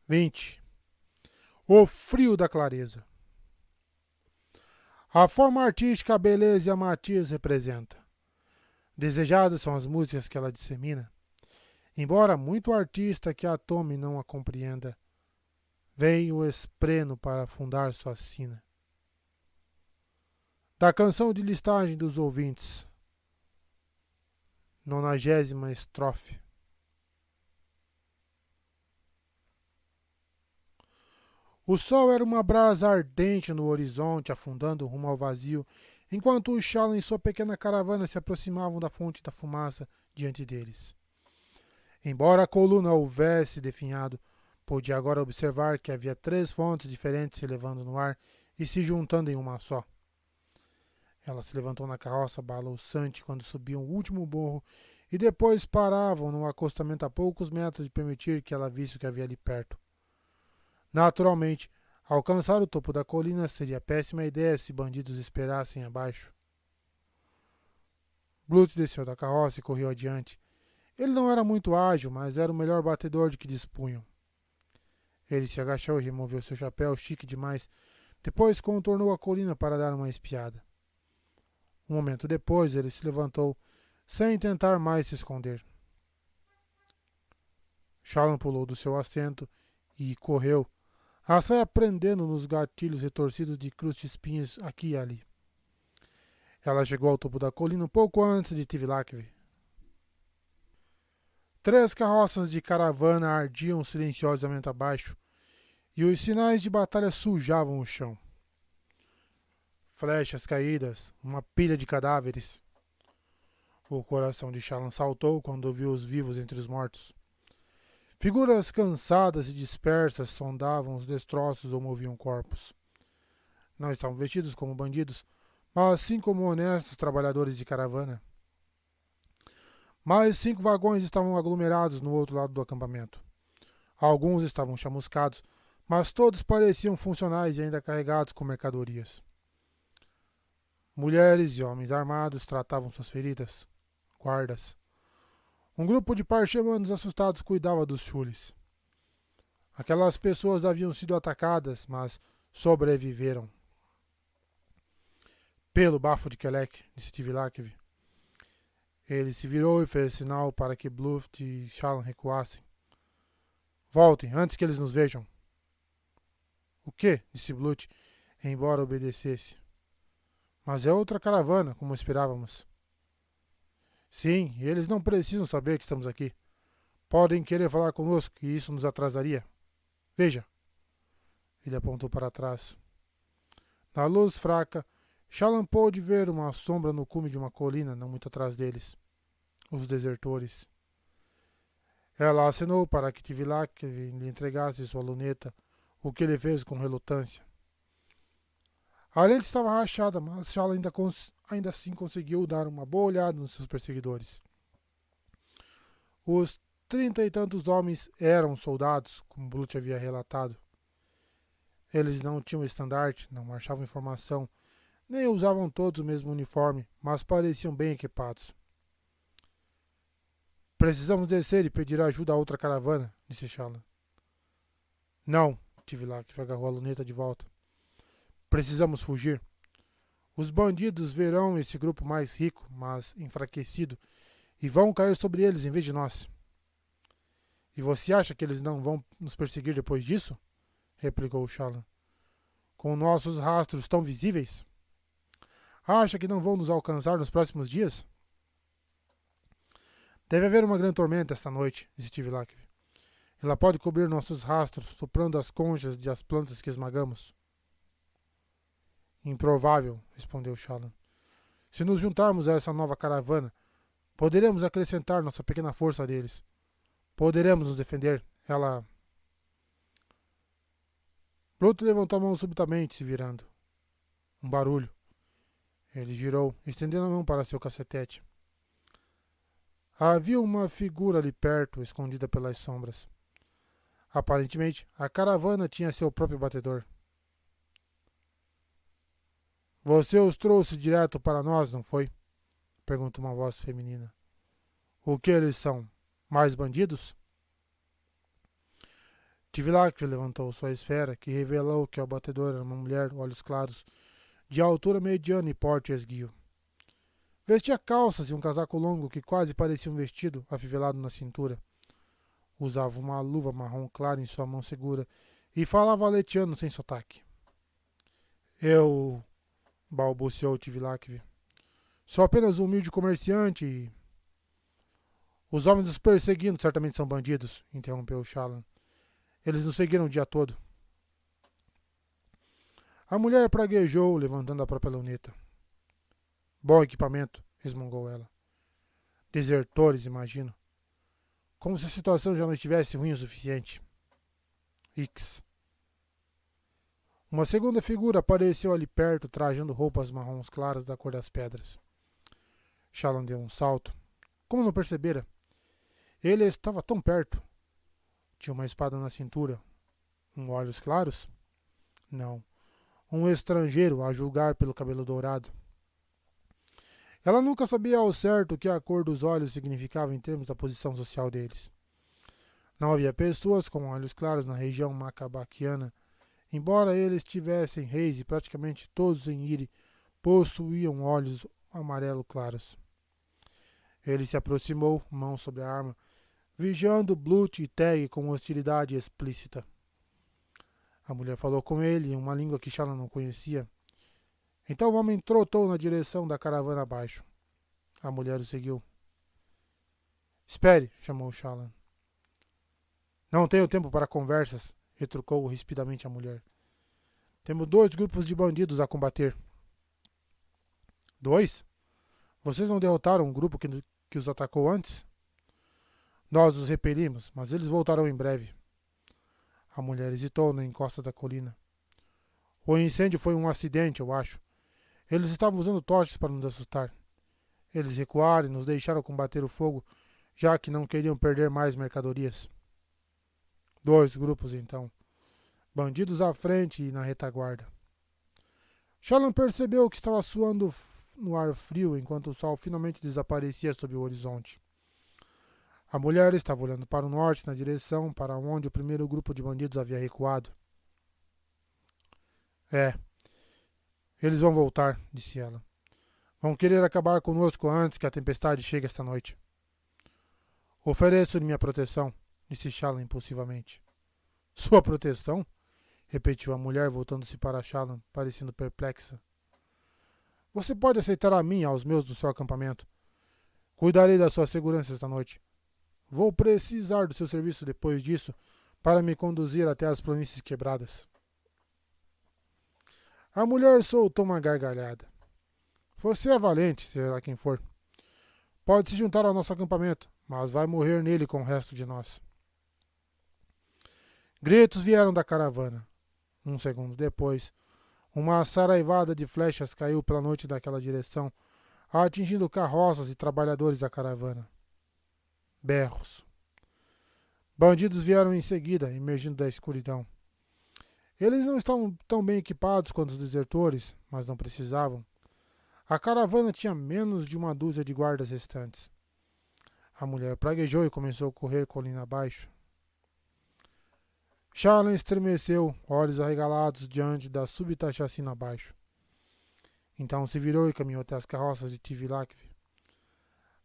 20. O frio da clareza. A forma artística, a beleza e a matiz representa. Desejadas são as músicas que ela dissemina. Embora muito artista que a tome não a compreenda, vem o espreno para fundar sua sina. Da canção de listagem dos ouvintes, 90ª estrofe. O sol era uma brasa ardente no horizonte, afundando rumo ao vazio, enquanto o Shalom e sua pequena caravana se aproximavam da fonte da fumaça diante deles. Embora a coluna houvesse definhado, podia agora observar que havia 3 fontes diferentes se elevando no ar e se juntando em uma só. Ela se levantou na carroça balouçante quando subiam o último morro e depois paravam num acostamento a poucos metros de permitir que ela visse o que havia ali perto. Naturalmente, alcançar o topo da colina seria péssima ideia se bandidos esperassem abaixo. Blut desceu da carroça e correu adiante. Ele não era muito ágil, mas era o melhor batedor de que dispunham. Ele se agachou e removeu seu chapéu, chique demais. Depois contornou a colina para dar uma espiada. Um momento depois, ele se levantou, sem tentar mais se esconder. Shalom pulou do seu assento e correu, a saia prendendo nos gatilhos retorcidos de cruz-espinhos aqui e ali. Ela chegou ao topo da colina pouco antes de Tivlakve. 3 carroças de caravana ardiam silenciosamente abaixo, e os sinais de batalha sujavam o chão. Flechas caídas, uma pilha de cadáveres. O coração de Shalom saltou quando viu os vivos entre os mortos. Figuras cansadas e dispersas sondavam os destroços ou moviam corpos. Não estavam vestidos como bandidos, mas sim como honestos trabalhadores de caravana. Mais 5 vagões estavam aglomerados no outro lado do acampamento. Alguns estavam chamuscados, mas todos pareciam funcionais e ainda carregados com mercadorias. Mulheres e homens armados tratavam suas feridas. Guardas. Um grupo de parchemanos assustados cuidava dos chules. Aquelas pessoas haviam sido atacadas, mas sobreviveram. Pelo bafo de Kelek, disse Tivlakve. Ele se virou e fez sinal para que Blut e Shalom recuassem. Voltem, antes que eles nos vejam. O quê? Disse Blut, embora obedecesse. Mas é outra caravana, como esperávamos. Sim, e eles não precisam saber que estamos aqui. Podem querer falar conosco, e isso nos atrasaria. Veja. Ele apontou para trás. Na luz fraca, Shalom pôde ver uma sombra no cume de uma colina não muito atrás deles. Os desertores. Ela acenou para que Tivlakve lhe entregasse sua luneta, o que ele fez com relutância. A lente estava rachada, mas Shalom ainda assim conseguiu dar uma boa olhada nos seus perseguidores. Os 30 e tantos homens eram soldados, como Blut havia relatado. Eles não tinham estandarte, não marchavam em formação, nem usavam todos o mesmo uniforme, mas pareciam bem equipados. Precisamos descer e pedir ajuda a outra caravana, disse Shalom. Não, Tivlakve agarrou a luneta de volta. Precisamos fugir. Os bandidos verão esse grupo mais rico, mas enfraquecido, e vão cair sobre eles em vez de nós. E você acha que eles não vão nos perseguir depois disso? Replicou Shalom. Com nossos rastros tão visíveis? Acha que não vão nos alcançar nos próximos dias? Deve haver uma grande tormenta esta noite, disse Tivlakve. Ela pode cobrir nossos rastros, soprando as conchas das plantas que esmagamos. Improvável, respondeu Shalom. Se nos juntarmos a essa nova caravana, poderemos acrescentar nossa pequena força a deles. Poderemos nos defender. Ela... Blut levantou a mão subitamente, se virando. Um barulho. Ele girou, estendendo a mão para seu cacetete. Havia uma figura ali perto, escondida pelas sombras. Aparentemente, a caravana tinha seu próprio batedor. Você os trouxe direto para nós, não foi? Perguntou uma voz feminina. O que eles são? Mais bandidos? Tivilak levantou sua esfera, que revelou que o abatedor era uma mulher, olhos claros, de altura mediana e porte esguio. Vestia calças e um casaco longo que quase parecia um vestido, afivelado na cintura. Usava uma luva marrom clara em sua mão segura e falava aleteando sem sotaque. Eu, balbuciou Tivilak, sou apenas um humilde comerciante e... Os homens nos perseguindo certamente são bandidos, interrompeu Shallan. Eles nos seguiram o dia todo. A mulher praguejou, levantando a própria luneta. Bom equipamento, resmungou ela. Desertores, imagino. Como se a situação já não estivesse ruim o suficiente. Ix. Uma segunda figura apareceu ali perto, trajando roupas marrons claras da cor das pedras. Shallan deu um salto. Como não percebera? Ele estava tão perto. Tinha uma espada na cintura. Olhos claros? Não. Um estrangeiro, a julgar pelo cabelo dourado. Ela nunca sabia ao certo o que a cor dos olhos significava em termos da posição social deles. Não havia pessoas com olhos claros na região macabaquiana, embora eles tivessem reis e praticamente todos em Iri possuíam olhos amarelo claros. Ele se aproximou, mão sobre a arma, vigiando Blut e Teg com hostilidade explícita. A mulher falou com ele em uma língua que Shallan não conhecia. Então o homem trotou na direção da caravana abaixo. A mulher o seguiu. Espere, chamou Shallan. Não tenho tempo para conversas, retrucou rispidamente a mulher. Temos 2 grupos de bandidos a combater. 2? Vocês não derrotaram um grupo que os atacou antes? Nós os repelimos, mas eles voltarão em breve. A mulher hesitou na encosta da colina. O incêndio foi um acidente, eu acho. Eles estavam usando tochas para nos assustar. Eles recuaram e nos deixaram combater o fogo, já que não queriam perder mais mercadorias. 2 grupos, então. Bandidos à frente e na retaguarda. Shallan percebeu que estava suando no ar frio enquanto o sol finalmente desaparecia sob o horizonte. A mulher estava olhando para o norte, na direção para onde o primeiro grupo de bandidos havia recuado. Eles vão voltar, disse ela. Vão querer acabar conosco antes que a tempestade chegue esta noite. Ofereço-lhe minha proteção, disse Shallan impulsivamente. Sua proteção? Repetiu a mulher, voltando-se para Shallan, parecendo perplexa. Você pode aceitar a mim e aos meus do seu acampamento. Cuidarei da sua segurança esta noite. Vou precisar do seu serviço depois disso para me conduzir até as planícies quebradas. A mulher soltou uma gargalhada. Você é valente, seja lá quem for. Pode se juntar ao nosso acampamento, mas vai morrer nele com o resto de nós. Gritos vieram da caravana. Um segundo depois, uma saraivada de flechas caiu pela noite daquela direção, atingindo carroças e trabalhadores da caravana. Berros. Bandidos vieram em seguida, emergindo da escuridão. Eles não estavam tão bem equipados quanto os desertores, mas não precisavam. A caravana tinha menos de uma dúzia de guardas restantes. A mulher praguejou e começou a correr colina abaixo. Shallan estremeceu, olhos arregalados diante da súbita chacina abaixo. Então se virou e caminhou até as carroças de Tivilak.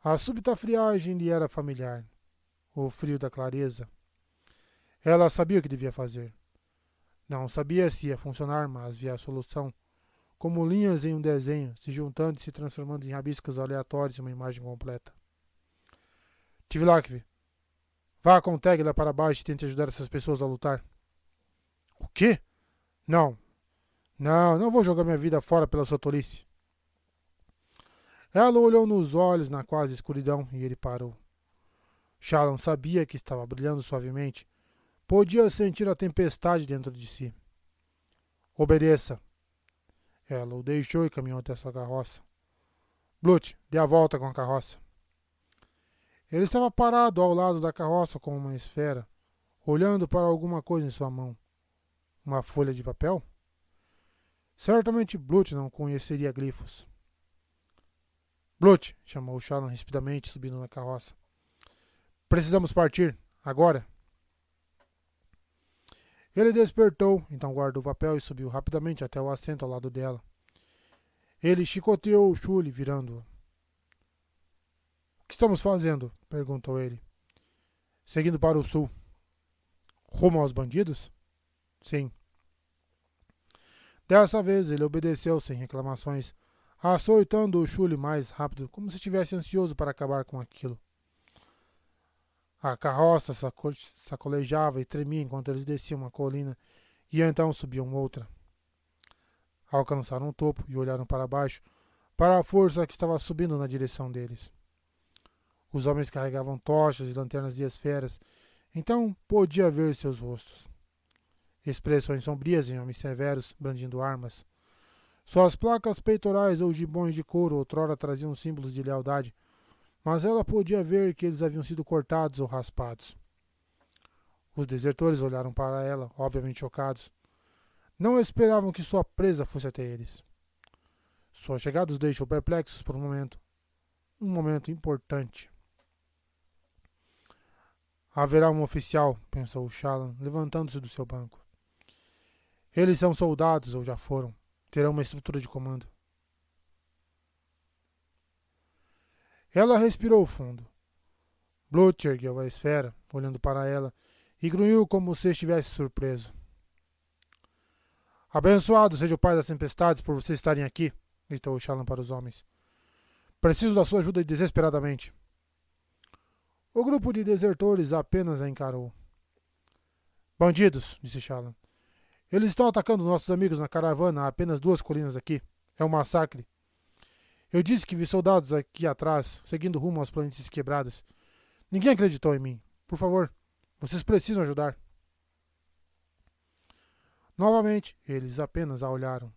A súbita friagem lhe era familiar. O frio da clareza. Ela sabia o que devia fazer. Não sabia se ia funcionar, mas via a solução, como linhas em um desenho, se juntando e se transformando em rabiscos aleatórios em uma imagem completa. Tivilak, vá com Teg lá para baixo e tente ajudar essas pessoas a lutar. O quê? Não, não vou jogar minha vida fora pela sua tolice. Ela olhou nos olhos na quase escuridão e ele parou. Shallan sabia que estava brilhando suavemente. Podia sentir a tempestade dentro de si. Obedeça. Ela o deixou e caminhou até sua carroça. Blut, dê a volta com a carroça. Ele estava parado ao lado da carroça com uma esfera, olhando para alguma coisa em sua mão. Uma folha de papel? Certamente Blut não conheceria glifos. Blut, chamou Shallan rispidamente, subindo na carroça. Precisamos partir, agora. Ele despertou, então guardou o papel e subiu rapidamente até o assento ao lado dela. Ele chicoteou o Shully, virando-o. O que estamos fazendo? Perguntou ele. Seguindo para o sul. Rumo aos bandidos? Sim. Dessa vez ele obedeceu sem reclamações, açoitando o Shully mais rápido, como se estivesse ansioso para acabar com aquilo. A carroça sacolejava e tremia enquanto eles desciam uma colina e então subiam outra. Alcançaram o topo e olharam para baixo, para a força que estava subindo na direção deles. Os homens carregavam tochas e lanternas de esferas, então podia ver seus rostos. Expressões sombrias em homens severos, brandindo armas. Suas placas peitorais ou gibões de couro outrora traziam símbolos de lealdade, mas ela podia ver que eles haviam sido cortados ou raspados. Os desertores olharam para ela, obviamente chocados. Não esperavam que sua presa fosse até eles. Sua chegada os deixou perplexos por um momento. Um momento importante. Haverá um oficial, pensou Shallan, levantando-se do seu banco. Eles são soldados, ou já foram. Terão uma estrutura de comando. Ela respirou fundo. Blut ergueu a esfera, olhando para ela, e grunhiu como se estivesse surpreso. Abençoado seja o pai das tempestades por vocês estarem aqui, gritou Shallan para os homens. Preciso da sua ajuda desesperadamente. O grupo de desertores apenas a encarou. Bandidos, disse Shallan. Eles estão atacando nossos amigos na caravana a apenas 2 colinas aqui. É um massacre. Eu disse que vi soldados aqui atrás, seguindo rumo às planícies quebradas. Ninguém acreditou em mim. Por favor, vocês precisam ajudar. Novamente, eles apenas a olharam.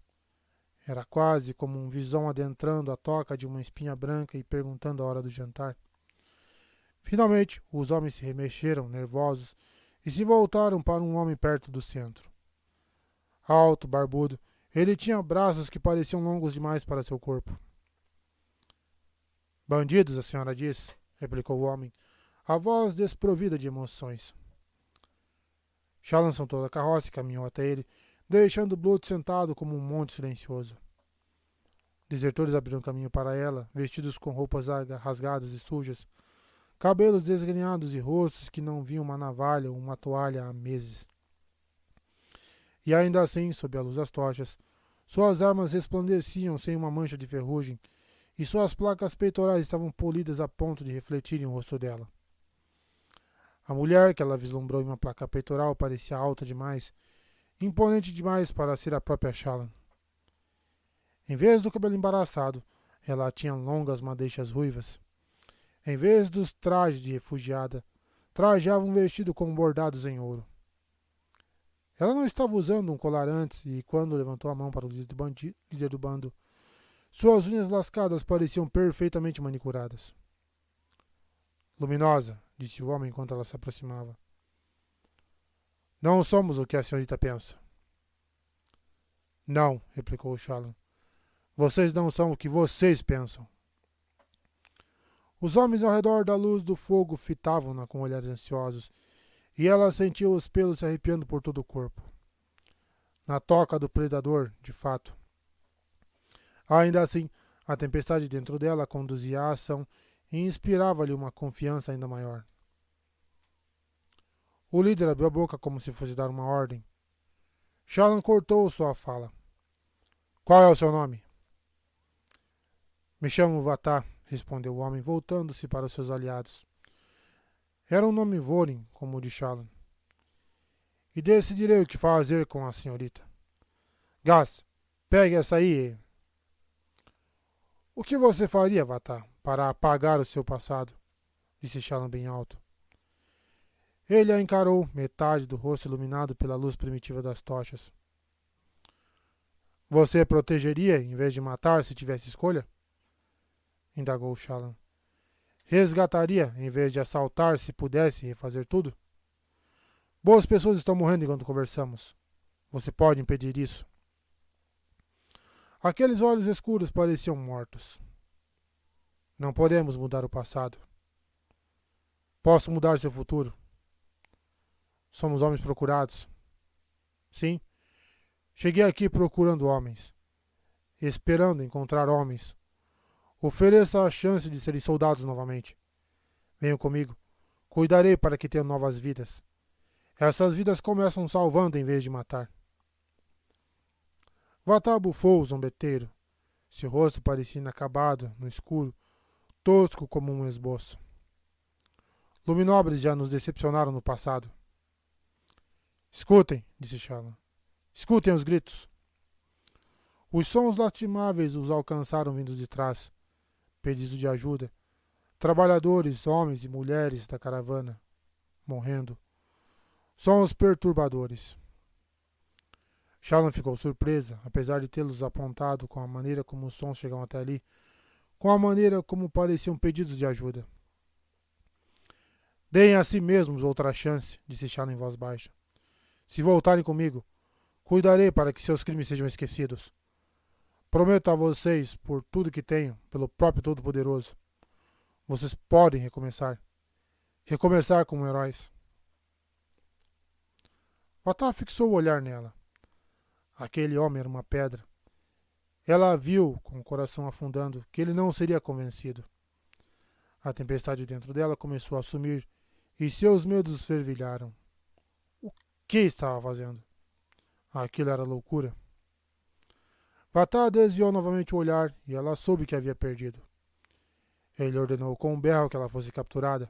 Era quase como um visão adentrando a toca de uma espinha branca e perguntando a hora do jantar. Finalmente, os homens se remexeram, nervosos, e se voltaram para um homem perto do centro. Alto, barbudo, ele tinha braços que pareciam longos demais para seu corpo. Bandidos, a senhora diz, replicou o homem, a voz desprovida de emoções. Shallan saltou da carroça e caminhou até ele, deixando Blut sentado como um monte silencioso. Desertores abriram caminho para ela, vestidos com roupas rasgadas e sujas, cabelos desgrenhados e rostos que não viam uma navalha ou uma toalha há meses. E ainda assim, sob a luz das tochas, suas armas resplandeciam sem uma mancha de ferrugem, e suas placas peitorais estavam polidas a ponto de refletirem o rosto dela. A mulher que ela vislumbrou em uma placa peitoral parecia alta demais, imponente demais para ser a própria Shallan. Em vez do cabelo embaraçado, ela tinha longas madeixas ruivas. Em vez dos trajes de refugiada, trajava um vestido com bordados em ouro. Ela não estava usando um colar antes e, quando levantou a mão para o líder do bando, suas unhas lascadas pareciam perfeitamente manicuradas. Luminosa, disse o homem enquanto ela se aproximava. Não somos o que a senhorita pensa. Não, replicou Shallan. Vocês não são o que vocês pensam. Os homens ao redor da luz do fogo fitavam-na com olhares ansiosos, e ela sentiu os pelos se arrepiando por todo o corpo. Na toca do predador, de fato. Ainda assim, a tempestade dentro dela conduzia a ação e inspirava-lhe uma confiança ainda maior. O líder abriu a boca como se fosse dar uma ordem. Shallan cortou sua fala. Qual é o seu nome? Me chamo Vatà, respondeu o homem, voltando-se para os seus aliados. Era um nome Vorin, como o de Shallan. E decidirei o que fazer com a senhorita. Gaz, pegue essa aí. O que você faria, Vatà, para apagar o seu passado? Disse Shallan bem alto. Ele a encarou, metade do rosto iluminado pela luz primitiva das tochas. Você protegeria em vez de matar se tivesse escolha? Indagou Shallan. Resgataria em vez de assaltar se pudesse refazer tudo? Boas pessoas estão morrendo enquanto conversamos. Você pode impedir isso. Aqueles olhos escuros pareciam mortos. Não podemos mudar o passado. Posso mudar seu futuro. Somos homens procurados. Sim, cheguei aqui procurando homens, esperando encontrar homens. Ofereça a chance de serem soldados novamente. Venham comigo. Cuidarei para que tenham novas vidas. Essas vidas começam salvando em vez de matar. Vatá bufou o zombeteiro. Seu rosto parecia inacabado, no escuro, tosco como um esboço. Luminobres já nos decepcionaram no passado. Escutem, disse Shallan. Escutem os gritos. Os sons lastimáveis os alcançaram vindos de trás. Pedido de ajuda. Trabalhadores, homens e mulheres da caravana, morrendo. Sons perturbadores. Shallan ficou surpresa, apesar de tê-los apontado com a maneira como os sons chegam até ali, com a maneira como pareciam pedidos de ajuda. Deem a si mesmos outra chance, disse Shallan em voz baixa. Se voltarem comigo, cuidarei para que seus crimes sejam esquecidos. Prometo a vocês, por tudo que tenho, pelo próprio Todo-Poderoso, vocês podem recomeçar. Recomeçar como heróis. Vatá fixou o olhar nela. Aquele homem era uma pedra. Ela viu, com o coração afundando, que ele não seria convencido. A tempestade dentro dela começou a sumir e seus medos fervilharam. O que estava fazendo? Aquilo era loucura. Vatá desviou novamente o olhar e ela soube que havia perdido. Ele ordenou com um berro que ela fosse capturada.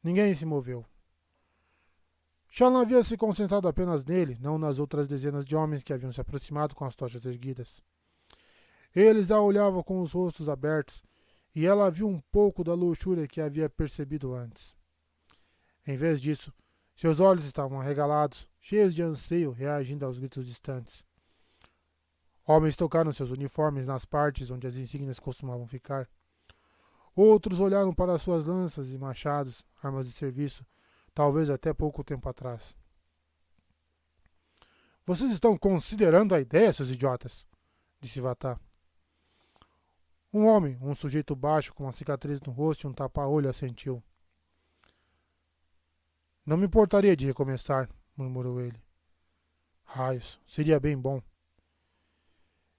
Ninguém se moveu. Shallan havia se concentrado apenas nele, não nas outras dezenas de homens que haviam se aproximado com as tochas erguidas. Eles a olhavam com os rostos abertos e ela viu um pouco da luxúria que havia percebido antes. Em vez disso, seus olhos estavam arregalados, cheios de anseio, reagindo aos gritos distantes. Homens tocaram seus uniformes nas partes onde as insígnias costumavam ficar. Outros olharam para suas lanças e machados, armas de serviço, talvez até pouco tempo atrás. Vocês estão considerando a ideia, seus idiotas? Disse Vatá. Um homem, um sujeito baixo com uma cicatriz no rosto e um tapa-olho assentiu. Não me importaria de recomeçar, murmurou ele. Raios, seria bem bom.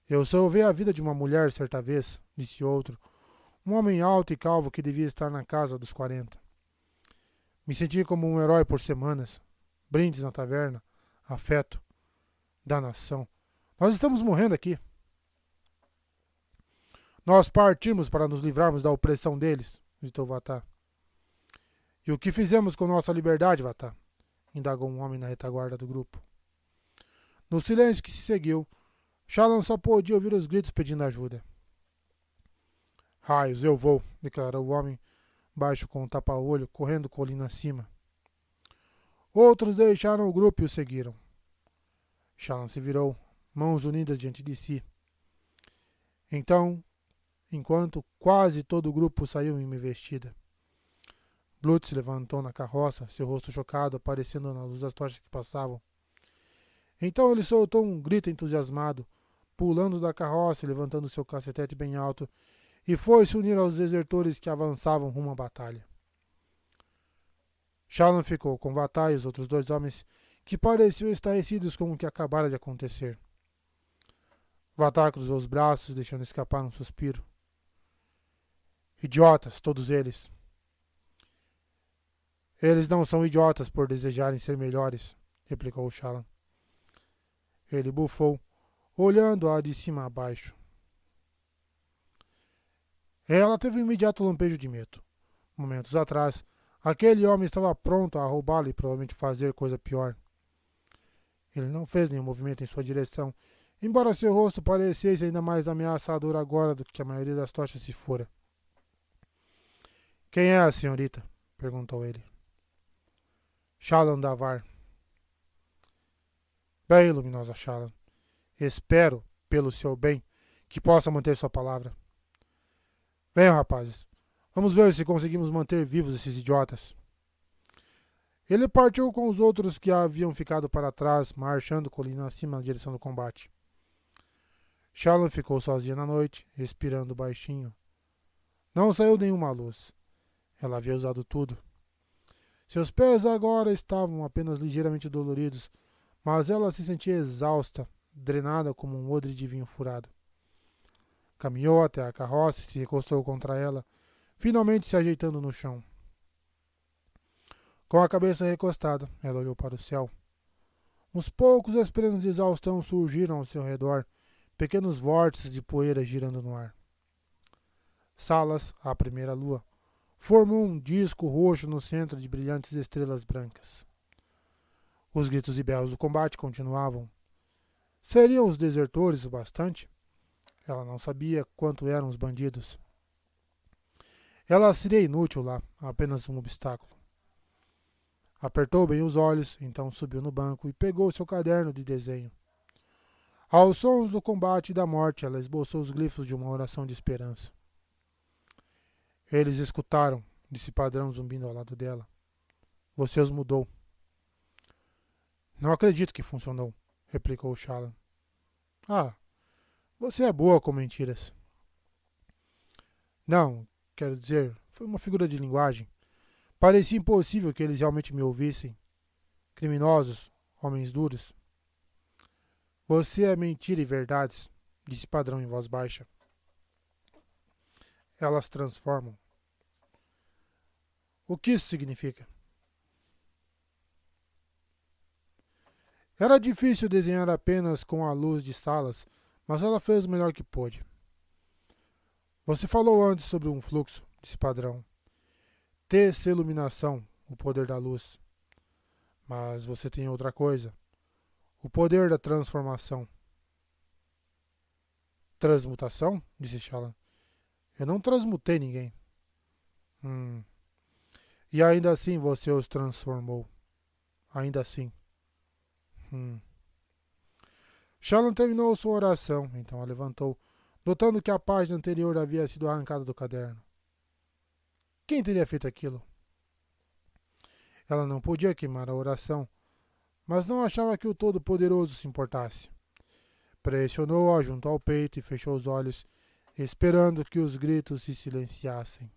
Eu salvei a vida de uma mulher certa vez, disse outro, um homem alto e calvo que devia estar na casa dos 40. Me senti como um herói por semanas. Brindes na taverna, afeto, danação. Nós estamos morrendo aqui. Nós partimos para nos livrarmos da opressão deles, gritou Vatá. E o que fizemos com nossa liberdade, Vatá? Indagou um homem na retaguarda do grupo. No silêncio que se seguiu, Shallan só podia ouvir os gritos pedindo ajuda. Raios, eu vou, declarou o homem, baixo com um tapa-olho, correndo colina acima. Outros deixaram o grupo e o seguiram. Shallan se virou, mãos unidas diante de si. Então, enquanto quase todo o grupo saiu em uma investida, Blut se levantou na carroça, seu rosto chocado, aparecendo na luz das tochas que passavam. Então ele soltou um grito entusiasmado, pulando da carroça e levantando seu cacetete bem alto, e foi se unir aos desertores que avançavam rumo à batalha. Shallan ficou com Vatá e os outros dois homens que pareciam estarrecidos com o que acabara de acontecer. Vatá cruzou os braços, deixando escapar um suspiro. Idiotas, todos eles. Eles não são idiotas por desejarem ser melhores, replicou Shallan. Ele bufou, olhando-a de cima a baixo. Ela teve um imediato lampejo de medo. Momentos atrás, aquele homem estava pronto a roubá-la e provavelmente fazer coisa pior. Ele não fez nenhum movimento em sua direção, embora seu rosto parecesse ainda mais ameaçador agora do que a maioria das tochas se fora. Quem é a senhorita? Perguntou ele. Shallan Davar. Bem, luminosa Shallan, espero, pelo seu bem, que possa manter sua palavra. Venham, rapazes. Vamos ver se conseguimos manter vivos esses idiotas. Ele partiu com os outros que haviam ficado para trás, marchando colina acima na direção do combate. Shallan ficou sozinha na noite, respirando baixinho. Não saiu nenhuma luz. Ela havia usado tudo. Seus pés agora estavam apenas ligeiramente doloridos, mas ela se sentia exausta, drenada como um odre de vinho furado. Caminhou até a carroça e se recostou contra ela, finalmente se ajeitando no chão. Com a cabeça recostada, ela olhou para o céu. Uns poucos espelhos de exaustão surgiram ao seu redor, pequenos vórtices de poeira girando no ar. Salas, a primeira lua, formou um disco roxo no centro de brilhantes estrelas brancas. Os gritos e berros do combate continuavam. Seriam os desertores o bastante? Ela não sabia quanto eram os bandidos. Ela seria inútil lá, apenas um obstáculo. Apertou bem os olhos, então subiu no banco e pegou seu caderno de desenho. Aos sons do combate e da morte, ela esboçou os glifos de uma oração de esperança. Eles escutaram, disse Padrão zumbindo ao lado dela. Você os mudou. Não acredito que funcionou, replicou Shallan. Ah, você é boa com mentiras. Não, quero dizer, foi uma figura de linguagem. Parecia impossível que eles realmente me ouvissem. Criminosos, homens duros. Você é mentira e verdades, disse Padrão em voz baixa. Elas transformam. O que isso significa? Era difícil desenhar apenas com a luz de Salas, mas ela fez o melhor que pôde. Você falou antes sobre um fluxo, disse Padrão. Iluminação, o poder da luz. Mas você tem outra coisa. O poder da transformação. Transmutação? Disse Shallan. Eu não transmutei ninguém. E ainda assim você os transformou. Ainda assim. Shallan terminou sua oração, então a levantou, notando que a página anterior havia sido arrancada do caderno. Quem teria feito aquilo? Ela não podia queimar a oração, mas não achava que o Todo-Poderoso se importasse. Pressionou-a junto ao peito e fechou os olhos, esperando que os gritos se silenciassem.